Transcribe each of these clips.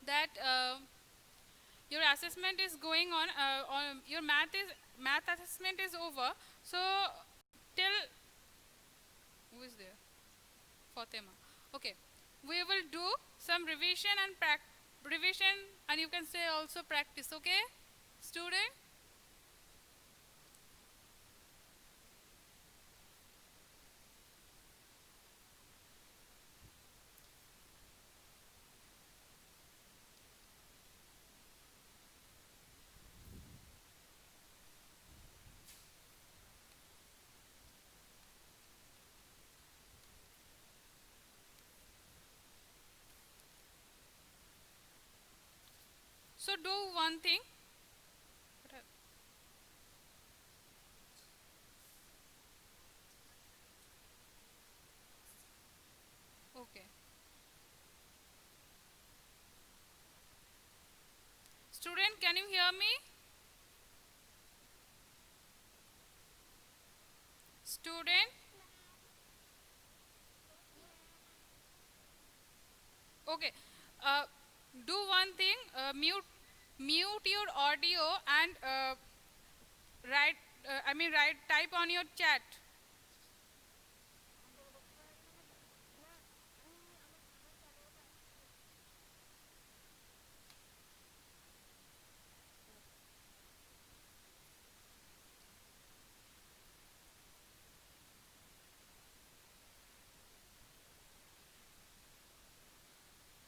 that your assessment is going on your math assessment is over. So till who is there? Fatima. Okay, we will do some revision and revision, and you can say also practice. Okay, student. So do one thing. Okay. Student, can you hear me? Student. Okay. Uh, do one thing. Mute your audio and write. Write. Type on your chat.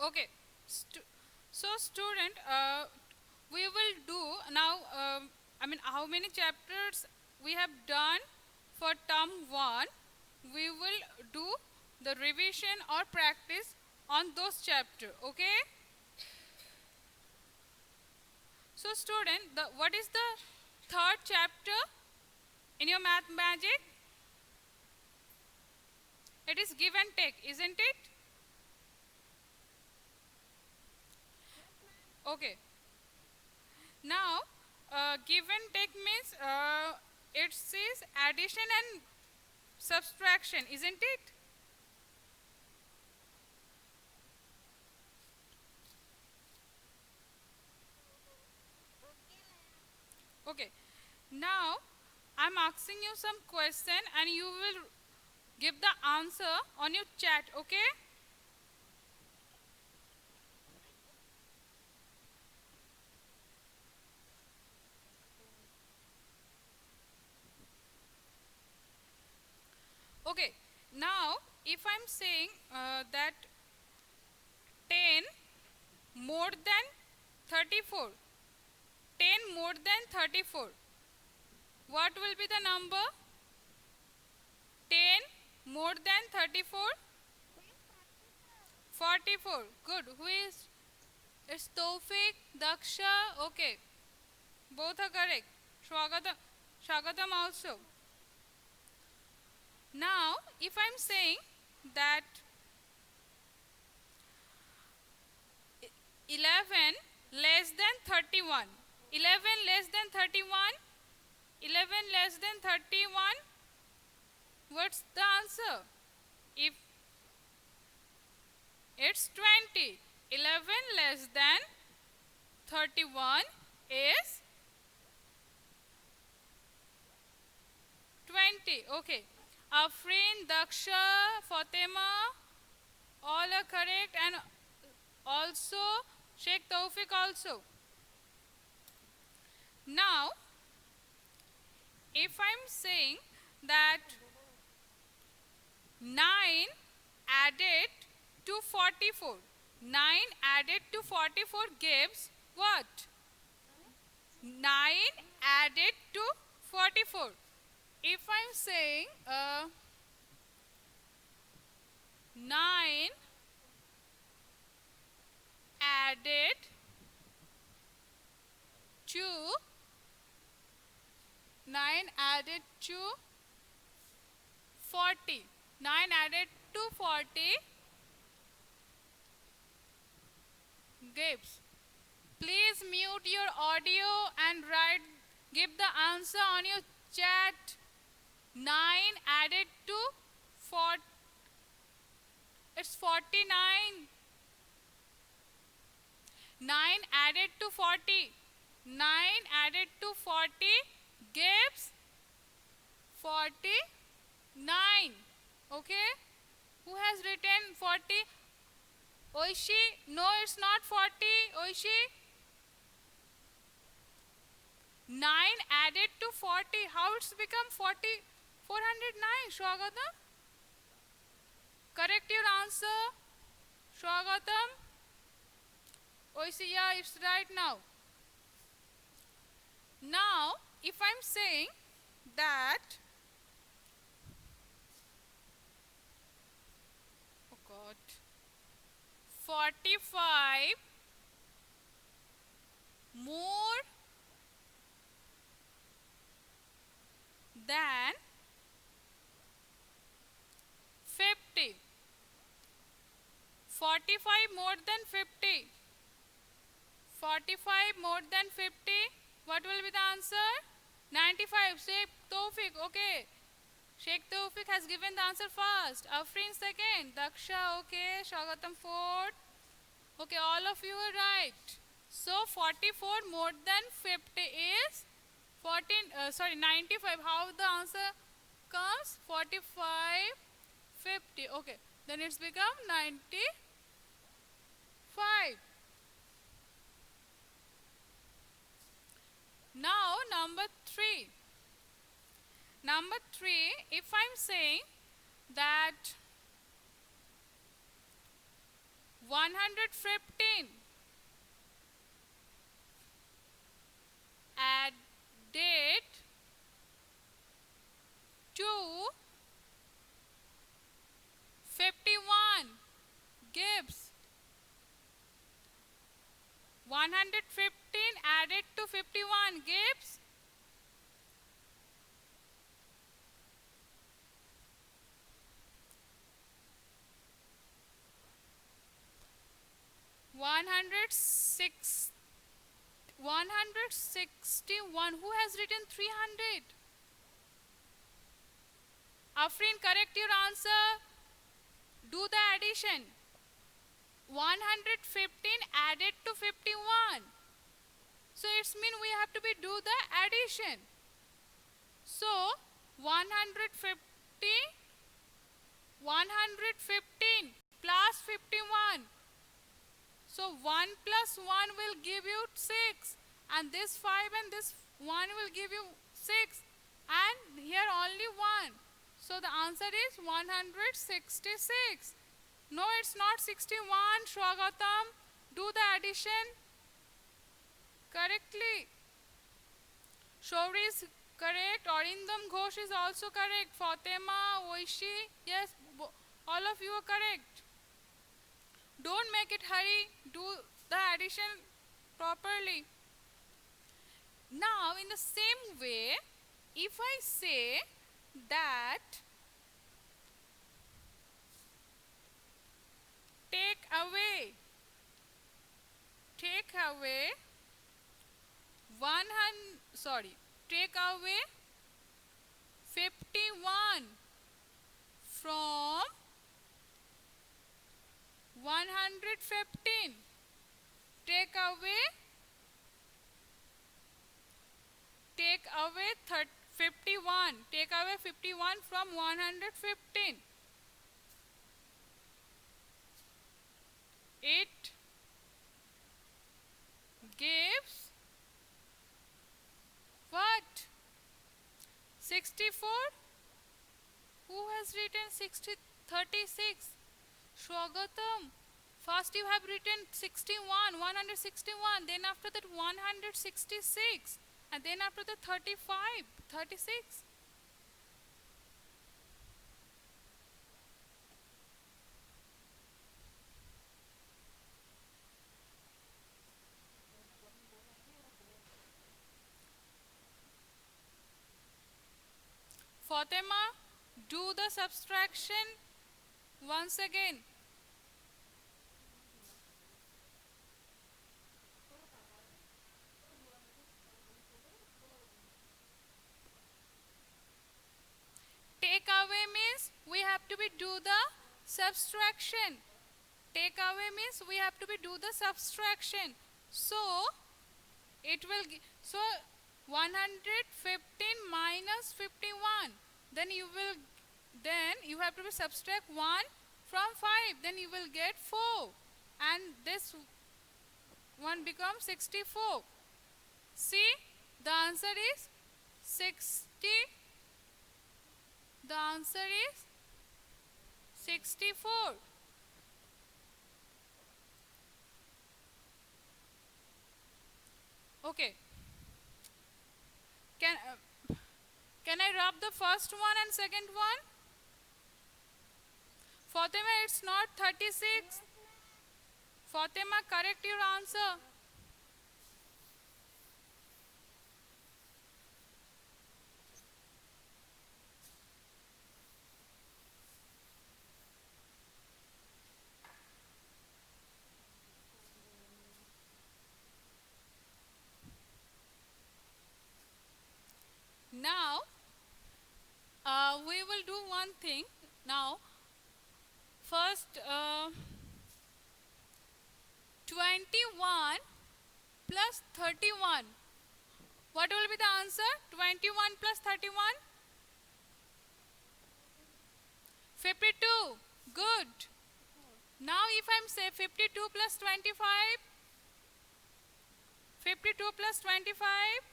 Okay. So student, we will do now. How many chapters we have done for term one? We will do the revision or practice on those chapters. Okay. So student, what is the third chapter in your math magic? It is give and take, isn't it? Okay. Now, give and take means it says addition and subtraction, isn't it? Okay. Now, I'm asking you some question and you will give the answer on your chat, okay? Okay. Now, if I'm saying that 10 more than 34, 10 more than 34, what will be the number? 10 more than 34? 44. Good. Who is? It's Tofik, Daksha. Okay. Both are correct. Swagatam also. Now, if I'm saying that 11 less than 31, 11 less than 31, 11 less than 31, what's the answer? If it's 20, 11 less than 31 is 20. Okay. Afrin, Daksha, Fatima, all are correct, and also Sheikh Taufik also. Now, if I'm saying that 9 added to 44, 9 added to 44 gives what? 9 added to 44. If I'm saying 9 added to 9 added to 40, 9 added to 40 gives. Please mute your audio and give the answer on your chat. 9 added to 40, it's 49. 9 added to 40. 9 added to 40 gives 49. Okay? Who has written 40? Oishi? No, it's not 40. Oishi? 9 added to 40. How it's become 40? 409. Swagatam? Correct your answer. Swagatam? Oishi, yeah, it's right now. Now, if I'm saying that, oh God, 45 more than 50. 45 more than 50. 45 more than 50. What will be the answer? 95. Sheikh Tawfiq. Okay. Sheikh Tawfiq has given the answer first. Afrin second. Daksha. Okay. Shagatam fourth. Okay. All of you are right. So 44 more than 50 is 95. How the answer comes? 45, 50. Okay. Then it's become 95. Now number 3. Number 3, if I'm saying that 115 added to 51 gives 115 added to 51 gives 161. Who has written 300? Afrin, correct your answer. Do the addition. 115 added to 51. So it's mean we have to do the addition. So 115 plus 51. So 1 plus 1 will give you 6. And this 5 and this 1 will give you 6. And here only 1. So the answer is 166. No, it's not 61. Swagatam, do the addition correctly. Shauri is correct. Arindam Ghosh is also correct. Fatima, Oishi, yes, all of you are correct. Don't make it hurry. Do the addition properly. Now, in the same way, if I say that take away 51 from 115. Take away 51. Take away 51 from 115. It gives what? 64. Who has written 36? Swagatam. First you have written 61, 161. Then after that 166. And then after that 35, 36. Fatima, do the subtraction once again. Take away means we have to do the subtraction. Take away means we have to do the subtraction. So it will so 115 minus 51. Then you have to subtract 1 from 5. Then you will get 4. And this one becomes 64. See, the answer is 60. The answer is 64. Okay. Can I rub the first one and second one? Fatima, it's not 36. Fatima, correct your answer. Now, we will do one thing. Now, first, 21 plus 31. What will be the answer? 21 plus 31? 52. Good. Now, if I am say 52 plus 25, 52 plus 25.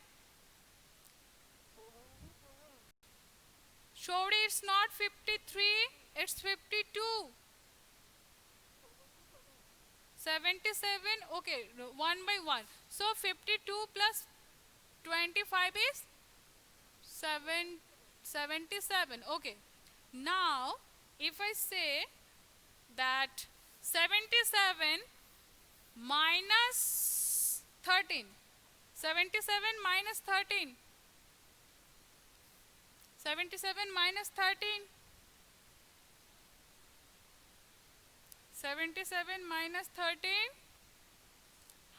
Showdy, it's not 53, it's 52. 77, okay, one by one. So 52 plus 25 is 77. Okay. Now, if I say that 77 minus 13, 77 minus 13, 77 minus 13, 77 minus 13,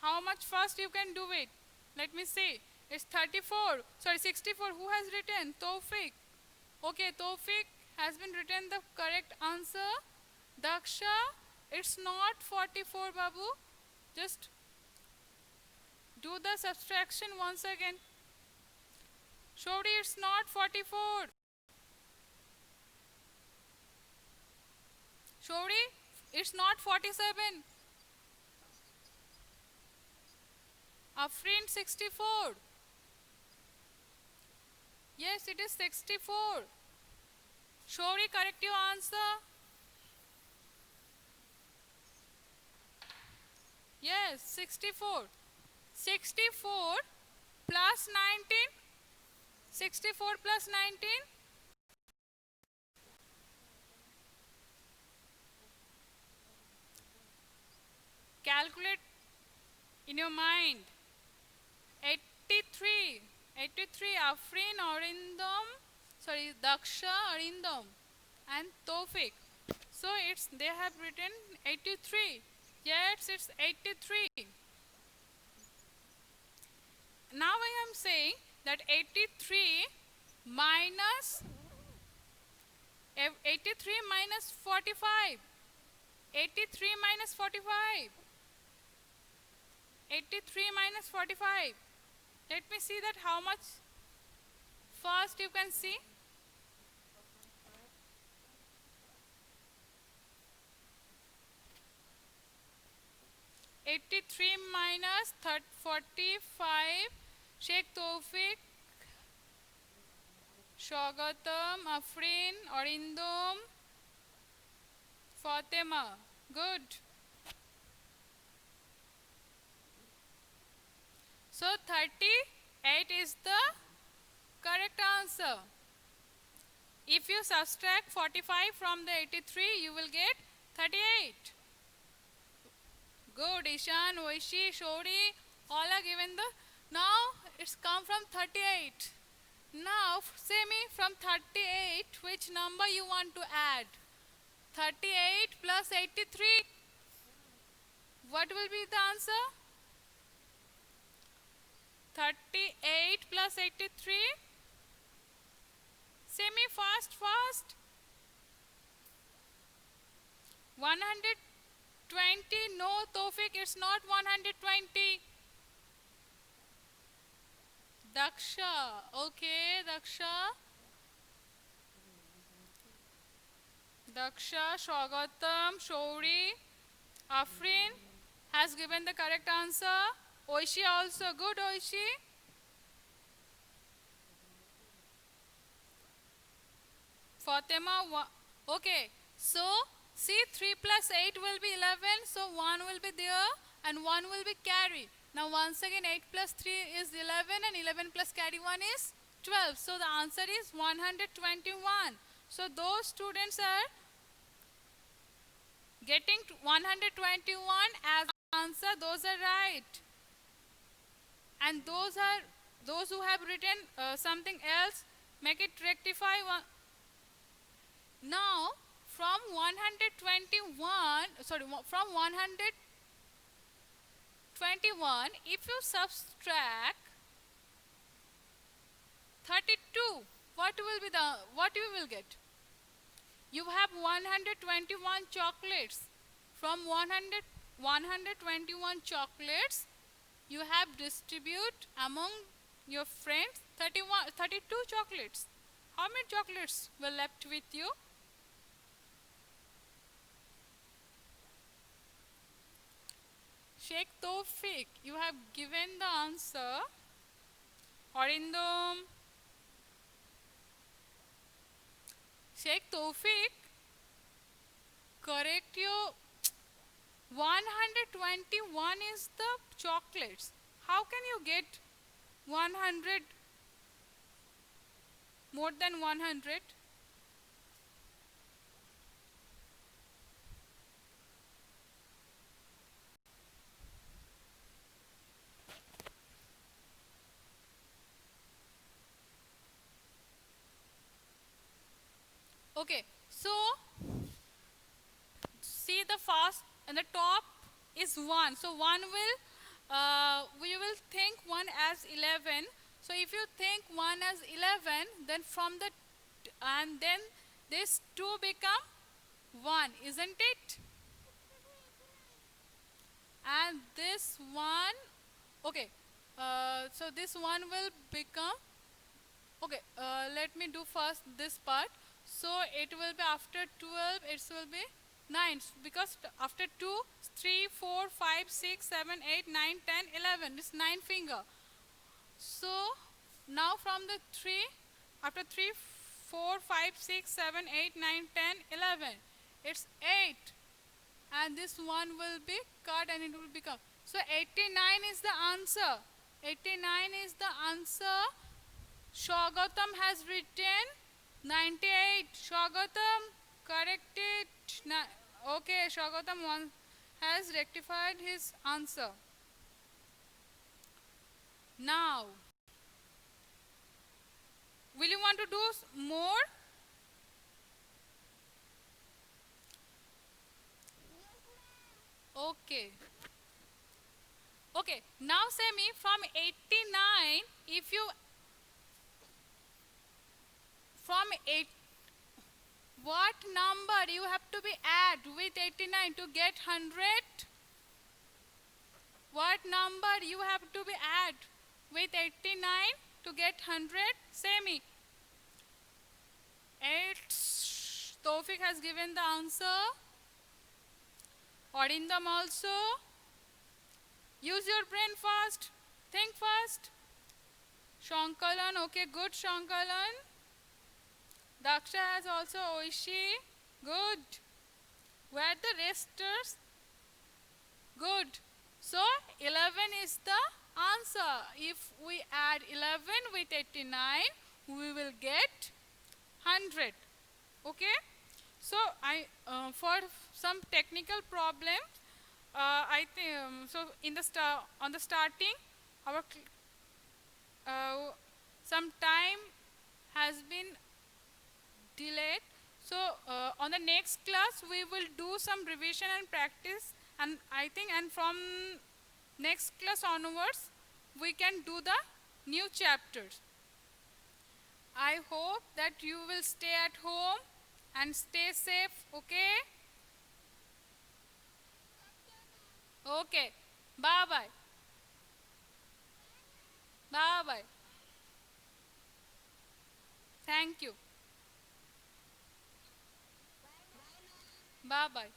how much first you can do it? Let me see. It's 34, sorry 64. Who has written? Tawfiq. Okay, Tawfiq has been written the correct answer. Daksha, it's not 44, Babu. Just do the subtraction once again. Shodi, it's not 44. Shodi, it's not 47. Afrin, 64. Yes, it is 64. Shodi, correct your answer. Yes, 64. 64 plus 19. 64 plus 19. Calculate in your mind. 83. 83. Afrin, Arindam, sorry, Daksha, Arindam, and Tawfiq. So they have written 83. Yes, it's 83. Now I am saying that 83 minus 45. 83 minus 45. 83 minus 45. Let me see that how much. First you can see. (83) minus 45. Sheikh Tawfiq, Shagatam, Afrin, Arindam, Fatima. Good. So 38 is the correct answer. If you subtract 45 from the 83, you will get 38. Good. Ishan, Oishi, Shodi, all are given the. Now it's come from 38. Now say me from 38 which number you want to add. 38 plus 83. What will be the answer? 38 plus 83. Say me fast. 120. No, Tawfiq, it's not 120. Daksha. Okay, Daksha. Daksha, Shwagatam, Shauri, Afrin has given the correct answer. Oishi also. Good, Oishi. Fatima, okay. So, see 3 plus 8 will be 11. So, 1 will be there and 1 will be carry. Now, once again 8 plus 3 is 11 and 11 plus carry 1 is 12. So, the answer is 121. So, those students are getting 121 as answer. Those are right. And those who have written something else, make it rectify. Now, from 121, sorry, from 121, if you subtract 32, what you will get? You have 121 chocolates. From 121 chocolates, you have distribute among your friends 32 chocolates. How many chocolates were left with you? Sheikh Tawfiq, you have given the answer. Orindom. Sheikh Tawfiq, correct you. 121 is the chocolates. How can you get 100 more than 100? Okay, so see the first and the top is 1. So 1 will, we will think 1 as 11. So if you think 1 as 11, then from the, and then this 2 become 1, isn't it? And this one, okay, so this one will become, okay, let me do first this part. So it will be after 12, it will be 9, because after 2, 3, 4, 5, 6, 7, 8, 9, 10, 11, it's 9 finger. So now from the 3, after 3, 4, 5, 6, 7, 8, 9, 10, 11, it's 8. And this one will be cut and it will become. So 89 is the answer. 89 is the answer. Shwagatam has written 98. Shwagatam, correct it. Okay, Shwagatam has rectified his answer. Now, will you want to do more? Okay. Okay, now say me from 89, if you, from 8, what number you have to be add with 89 to get 100? What number you have to be add with 89 to get 100? Say me. 8. Tawfiq has given the answer. Orindam also. Use your brain first. Think first. Shankalan, okay, good Shankalan. Daksha has also Oishi. Good. Where the resters? Good. So 11 is the answer. If we add 11 with 89, we will get 100. Okay. So I for some technical problem, I think so. In the on the starting, our some time has been delayed. So on the next class, we will do some revision and practice, and I think, and from next class onwards, we can do the new chapters. I hope that you will stay at home and stay safe. Okay. Okay. Bye bye. Bye bye. Thank you. Bye bye.